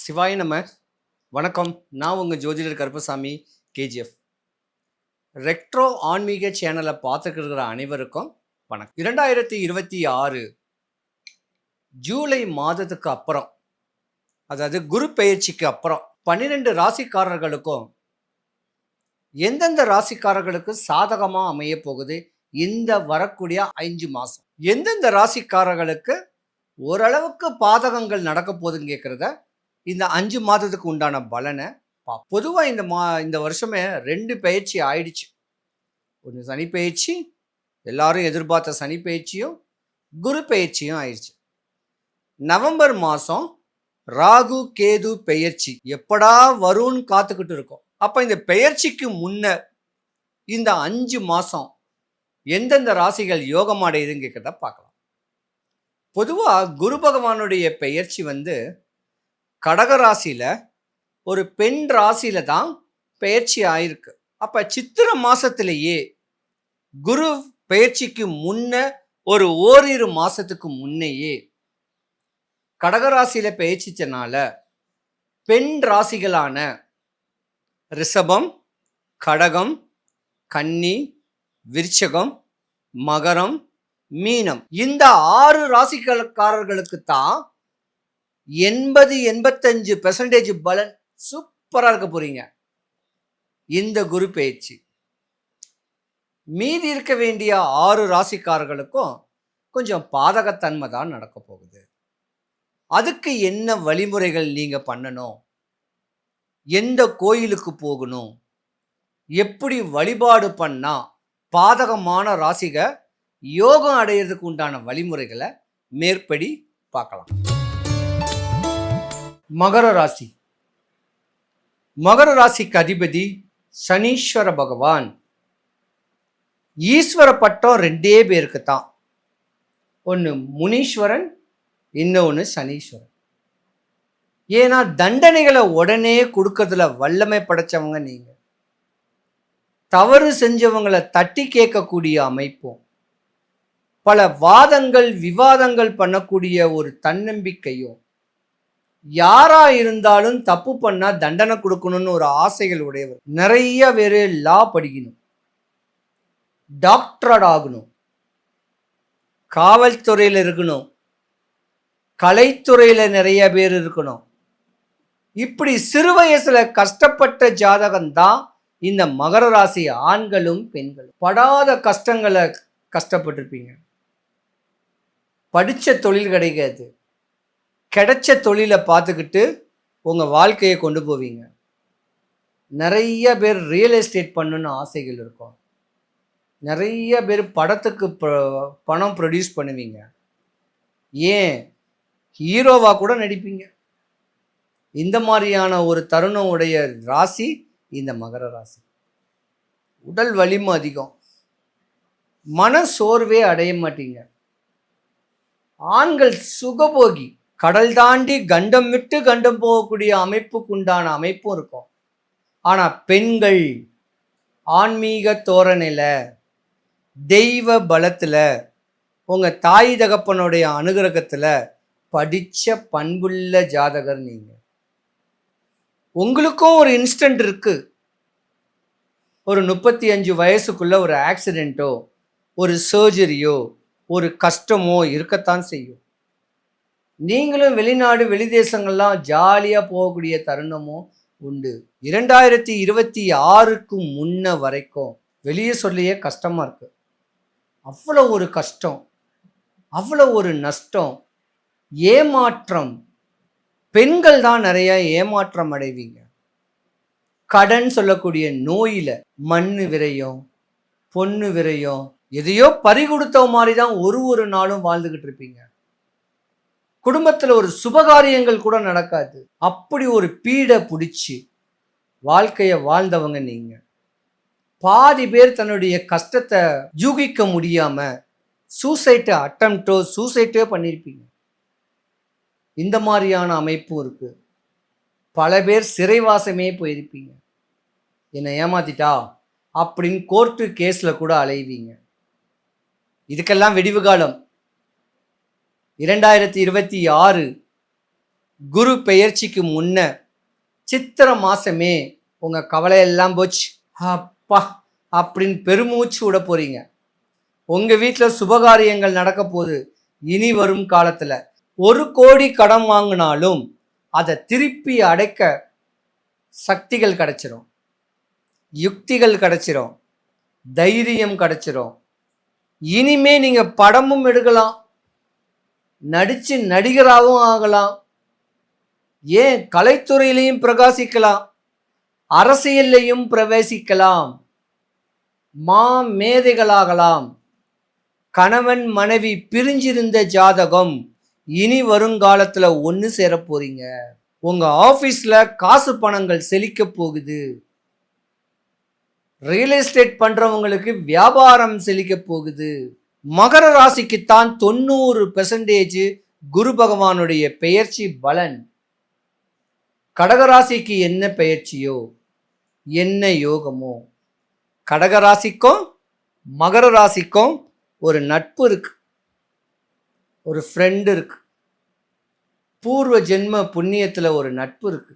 சிவாய நம. வணக்கம். நான் உங்கள் ஜோதிடர் கருப்பசாமி, கேஜிஎஃப். ரெட்ரோ ஆன்மீக சேனலை பார்த்துக்கிற அனைவருக்கும் வணக்கம். 2026 ஜூலை மாதத்துக்கு அப்புறம், அதாவது குரு பெயர்ச்சிக்கு அப்புறம் 12 ராசிக்காரர்களுக்கும் எந்தெந்த ராசிக்காரர்களுக்கு சாதகமாக அமைய போகுது இந்த வரக்கூடிய 5 மாதம், எந்தெந்த ராசிக்காரர்களுக்கு ஓரளவுக்கு பாதகங்கள் நடக்க போகுதுன்னு கேட்குறத இந்த 5 மாதத்துக்கு உண்டான பலனை பொதுவாக இந்த வருஷமே 2 பயிற்சி ஆயிடுச்சு. ஒன்று சனி பயிற்சி, எல்லாரும் எதிர்பார்த்த சனி பயிற்சியும் குரு பயிற்சியும் ஆயிடுச்சு. நவம்பர் மாதம் ராகு கேது பெயர்ச்சி எப்படா வரும்னு காத்துக்கிட்டு இருக்கோம். அப்போ இந்த பெயர்ச்சிக்கு முன்னர் இந்த 5 மாதம் எந்தெந்த ராசிகள் யோகம் அடையுதுன்னு கேட்கறத பார்க்கலாம். பொதுவாக குரு பகவானுடைய பெயர்ச்சி கடகராசியில் ஒரு பெண் ராசியில தான் பெயர்ச்சி ஆயிருக்கு. அப்ப சித்திர மாசத்திலேயே குரு பெயர்ச்சிக்கு முன்ன ஒரு ஓரிரு மாசத்துக்கு முன்னையே கடகராசியில பெயர்ச்சிச்சனால பெண் ராசிகளான ரிஷபம், கடகம், கன்னி, விருச்சகம், மகரம், மீனம் இந்த 6 ராசிக்காரர்களுக்கு தான் 80-85% பலன் சூப்பரா இருக்க போறீங்க இந்த குரு பெயர்ச்சி. மீதி இருக்க வேண்டிய 6 ராசிக்காரர்களுக்கும் கொஞ்சம் பாதகத்தன்மை தான் நடக்க போகுது. அதுக்கு என்ன வழிமுறைகள் நீங்க பண்ணணும், எந்த கோயிலுக்கு போகணும், எப்படி வழிபாடு பண்ணா பாதகமான ராசிக யோகம் அடையிறதுக்கு உண்டான வழிமுறைகளை மேற்படி பார்க்கலாம். மகர ராசி. மகர ராசிக்கு அதிபதி சனீஸ்வர பகவான். ஈஸ்வர பட்டம் 2 பேருக்கு தான், ஒன்று முனீஸ்வரன், இன்னொன்று சனீஸ்வரன். ஏன்னா தண்டனைகளை உடனே கொடுக்கறதுல வல்லமை படைச்சவங்க நீங்க. தவறு செஞ்சவங்களை தட்டி கேட்கக்கூடிய அமைப்பும், பல வாதங்கள் விவாதங்கள் பண்ணக்கூடிய ஒரு தன்னம்பிக்கையும், யாரா இருந்தாலும் தப்பு பண்ணா தண்டனை கொடுக்கணும்னு ஒரு ஆசைகள் உடையவர். நிறைய பேர் லா படிக்கணும், டாக்டரட் ஆகணும், காவல்துறையில் இருக்கணும், கலைத்துறையில நிறைய பேர் இருக்கணும். இப்படி சிறு வயசுல கஷ்டப்பட்ட ஜாதகம்தான் இந்த மகர ராசி ஆண்களும் பெண்களும். படாத கஷ்டங்களை கஷ்டப்பட்டிருப்பீங்க. படிச்ச தொழில் கிடைக்காது, கிடைச்ச தொழிலை பார்த்துக்கிட்டு உங்கள் வாழ்க்கையை கொண்டு போவீங்க. நிறைய பேர் ரியல் எஸ்டேட் பண்ணணுன்னு ஆசைகள் இருக்கும். நிறைய பேர் படத்துக்கு பணம் ப்ரொடியூஸ் பண்ணுவீங்க. ஏன் ஹீரோவாக கூட நடிப்பீங்க. இந்த மாதிரியான ஒரு தருணம் உடைய ராசி இந்த மகர ராசி. உடல் வலிமை அதிகம், மன சோர்வே அடைய மாட்டீங்க. ஆண்கள் சுகபோகி, கடல் தாண்டி கண்டம் விட்டு கண்டம் போகக்கூடிய அமைப்புக்குண்டான அமைப்பும் இருக்கும். ஆனால் பெண்கள் ஆன்மீக தோரணையில், தெய்வ பலத்தில், உங்கள் தாய் தகப்பனுடைய அனுகிரகத்தில் படித்த பண்புள்ள ஜாதகர் நீங்கள். உங்களுக்கும் ஒரு இன்ஸ்டன்ட் இருக்கு. ஒரு 35 வயசுக்குள்ள ஒரு ஆக்சிடென்ட்டோ, ஒரு சர்ஜரியோ, ஒரு கஷ்டமோ இருக்கத்தான் செய்யும். நீங்களும் வெளிநாடு வெளிதேசங்கள்லாம் ஜாலியாக போகக்கூடிய தருணமும் உண்டு. 2026க்கு முன்ன வரைக்கும் வெளியே சொல்லியே கஷ்டமாக இருக்கு. அவ்வளோ ஒரு கஷ்டம், அவ்வளோ ஒரு நஷ்டம், ஏமாற்றம். பெண்கள் தான் நிறைய ஏமாற்றம் அடைவீங்க. கடன் சொல்லக்கூடிய நோயில மண்ணு விரையும், பொண்ணு விரையும், எதையோ பறி கொடுத்த மாதிரி தான் ஒரு நாளும் வாழ்ந்துகிட்டு இருப்பீங்க. குடும்பத்தில் ஒரு சுபகாரியங்கள் கூட நடக்காது. அப்படி ஒரு பீடை பிடிச்சி வாழ்க்கையை வாழ்ந்தவங்க நீங்க. பாதி பேர் தன்னுடைய கஷ்டத்தை யூகிக்க முடியாம சூசைட்டோ பண்ணியிருப்பீங்க. இந்த மாதிரியான அமைப்பும் இருக்கு. பல பேர் சிறைவாசமே போயிருப்பீங்க. என்னை ஏமாத்திட்டா அப்படின்னு கோர்ட்டு கேஸ்ல கூட அலைவீங்க. இதுக்கெல்லாம் விடிவு காலம் 2026 குரு பெயர்ச்சிக்கு முன்ன சித்திரை மாசமே உங்க கவலையெல்லாம் போச்சு, அப்பா அப்படின்னு பெருமூச்சு விட போறீங்க. உங்க வீட்டில் சுபகாரியங்கள் நடக்க போகுது. இனி வரும் காலத்துல 1 கோடி கடன் வாங்கினாலும் அதை திருப்பி அடைக்க சக்திகள் கிடைச்சிரும், யுக்திகள் கிடைச்சிரும், தைரியம் கிடைச்சிரும். இனிமே நீங்க படமும் எடுக்கலாம், நடிச்சு நடிகராகவும் ஆகலாம், ஏன் கலைத்துறையிலையும் பிரகாசிக்கலாம், அரசியல்லையும் பிரவேசிக்கலாம், மேதைகளாகலாம். கணவன் மனைவி பிரிஞ்சிருந்த ஜாதகம் இனி வருங்காலத்துல ஒன்று சேர போறீங்க. உங்க ஆபீஸ்ல காசு பணங்கள் செழிக்க போகுது. ரியல் எஸ்டேட் பண்றவங்களுக்கு வியாபாரம் செழிக்க போகுது. மகர ராசிக்குத்தான் 90% குரு பகவானுடைய பெயர்ச்சி பலன். கடகராசிக்கு என்ன பெயர்ச்சியோ என்ன யோகமோ, கடகராசிக்கும் மகர ராசிக்கும் ஒரு நட்பு இருக்கு, ஒரு ஃப்ரெண்டு இருக்கு, பூர்வ ஜென்ம புண்ணியத்தில் ஒரு நட்பு இருக்கு.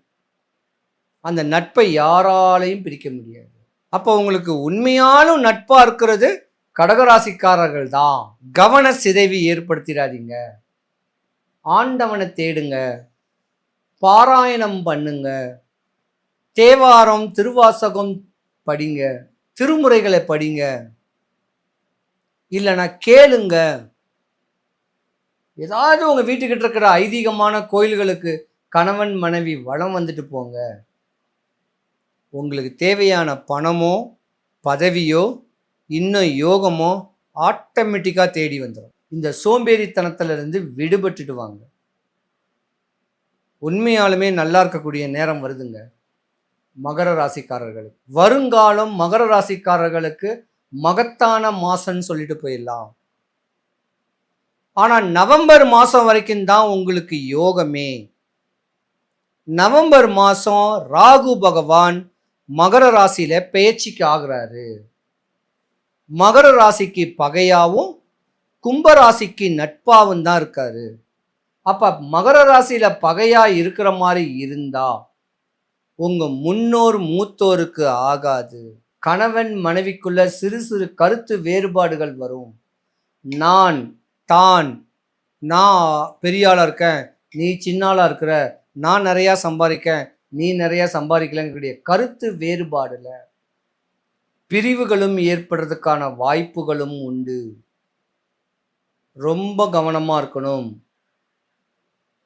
அந்த நட்பை யாராலையும் பிரிக்க முடியாது. அப்போ உங்களுக்கு உண்மையாலும் நட்பா இருக்கிறது கடகராசிக்காரர்கள் தான். கவன சிதைவு ஏற்படுத்திடாதீங்க. ஆண்டவனை தேடுங்க, பாராயணம் பண்ணுங்க, தேவாரம் திருவாசகம் படிங்க, திருமுறைகளை படிங்க, இல்லைனா கேளுங்க. ஏதாவது உங்க வீட்டுக்கிட்ட இருக்கிற ஐதீகமான கோயில்களுக்கு கணவன் மனைவி வளம் வந்துட்டு போங்க. உங்களுக்கு தேவையான பணமோ பதவியோ இன்னும் யோகமோ ஆட்டோமேட்டிக்காக தேடி வந்துடும். இந்த சோம்பேறித்தனத்திலிருந்து விடுபட்டுட்டு வாங்க. உண்மையாலுமே நல்லா இருக்கக்கூடிய நேரம் வருதுங்க மகர ராசிக்காரர்களுக்கு. வருங்காலம் மகர ராசிக்காரர்களுக்கு மகத்தான மாசம்னு சொல்லிட்டு போயிடலாம். ஆனா நவம்பர் மாசம் வரைக்கும் தான் உங்களுக்கு யோகமே. நவம்பர் மாசம் ராகு பகவான் மகர ராசியில பெயர்ச்சிக்கு ஆகிறாரு. மகர ராசிக்கு பகையாவும் கும்பராசிக்கு நட்பாவும் தான் இருக்காரு. அப்ப மகர ராசியில பகையா இருக்கிற மாதிரி இருந்தா உங்க முன்னோர் மூத்தோருக்கு ஆகாது. கணவன் மனைவிக்குள்ள சிறு சிறு கருத்து வேறுபாடுகள் வரும். நான் பெரியாளா இருக்கேன், நீ சின்னாளா இருக்கிற, நான் நிறையா சம்பாதிக்கேன், நீ நிறையா சம்பாதிக்கலங்கக்கூடிய கருத்து வேறுபாடுல பிரிவுகளும் ஏற்படுறதுக்கான வாய்ப்புகளும் உண்டு. ரொம்ப கவனமா இருக்கணும்.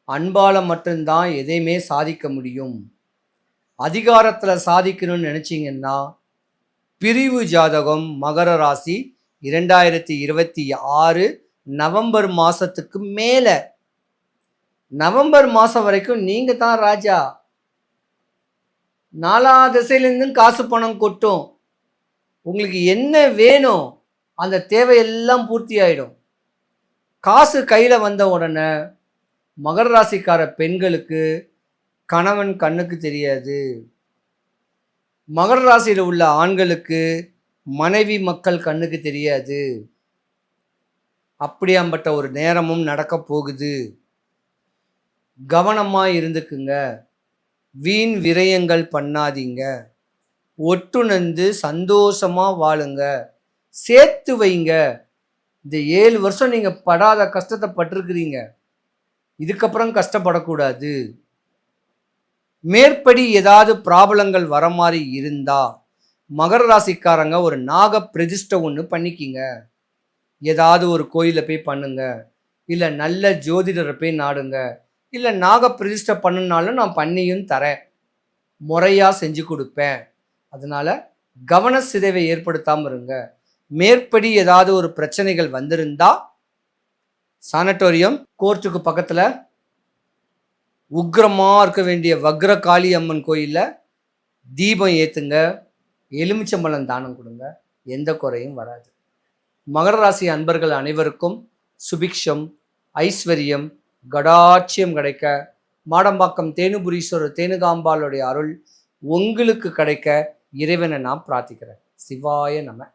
அன்பால மட்டும்தான் எதையுமே சாதிக்க முடியும். அதிகாரத்துல சாதிக்கணும்னு நினைச்சீங்கன்னா பிரிவு ஜாதகம் மகர ராசி 2026 நவம்பர் மாசத்துக்கு மேல, நவம்பர் மாசம் வரைக்கும் நீங்க தான் ராஜா. 4 திசையிலிருந்தும் காசு பணம் கொட்டும். உங்களுக்கு என்ன வேணும் அந்த தேவையெல்லாம் பூர்த்தி ஆயிடும். காசு கையில வந்த உடனே மகர ராசிக்கார பெண்களுக்கு கணவன் கண்ணுக்கு தெரியாது. மகர ராசியில் உள்ள ஆண்களுக்கு மனைவி மக்கள் கண்ணுக்கு தெரியாது. அப்படியாம்பட்ட ஒரு நேரமும் நடக்க போகுது. கவனமா இருந்துக்குங்க. வீண் விரயங்கள் பண்ணாதீங்க. ஒட்டுணர்ந்து சந்தோஷமா வாழுங்க. சேர்த்து வைங்க. இந்த 7 வருஷம் நீங்க படாத கஷ்டத்தை பட்டிருக்கிறீங்க, இதுக்கப்புறம் கஷ்டப்படக்கூடாது. மேற்படி ஏதாவது ப்ராப்ளங்கள் வர மாதிரி இருந்தா மகர ராசிக்காரங்க ஒரு நாக பிரதிஷ்டை ஒன்று பண்ணிக்கிங்க. ஏதாவது ஒரு கோயிலை போய் பண்ணுங்க, இல்லை நல்ல ஜோதிடரை போய் நாடுங்க, இல்லை நாக பிரதிஷ்டை பண்ணுனாலும் நான் பண்ணியும் தரேன், முறையாக செஞ்சு கொடுப்பேன். அதனால கவன சிதைவை ஏற்படுத்தாமல் இருங்க. மேற்படி ஏதாவது ஒரு பிரச்சனைகள் வந்திருந்தா சானட்டோரியம் கோர்ட்டுக்கு பக்கத்தில் உக்ரமாக இருக்க வேண்டிய வக்ரகாளி அம்மன் கோயிலில் தீபம் ஏற்றுங்க, எலுமிச்சம்பழம் தானம் கொடுங்க, எந்த குறையும் வராது. மகர ராசி அன்பர்கள் அனைவருக்கும் சுபிக்ஷம், ஐஸ்வர்யம், கடாட்சியம் கிடைக்க மாடம்பாக்கம் தேனுபுரீஸ்வரர் தேனுகாம்பாளுடைய அருள் உங்களுக்கு கிடைக்க இறைவனை நான் பிரார்த்திக்கிறேன். சிவாய நம.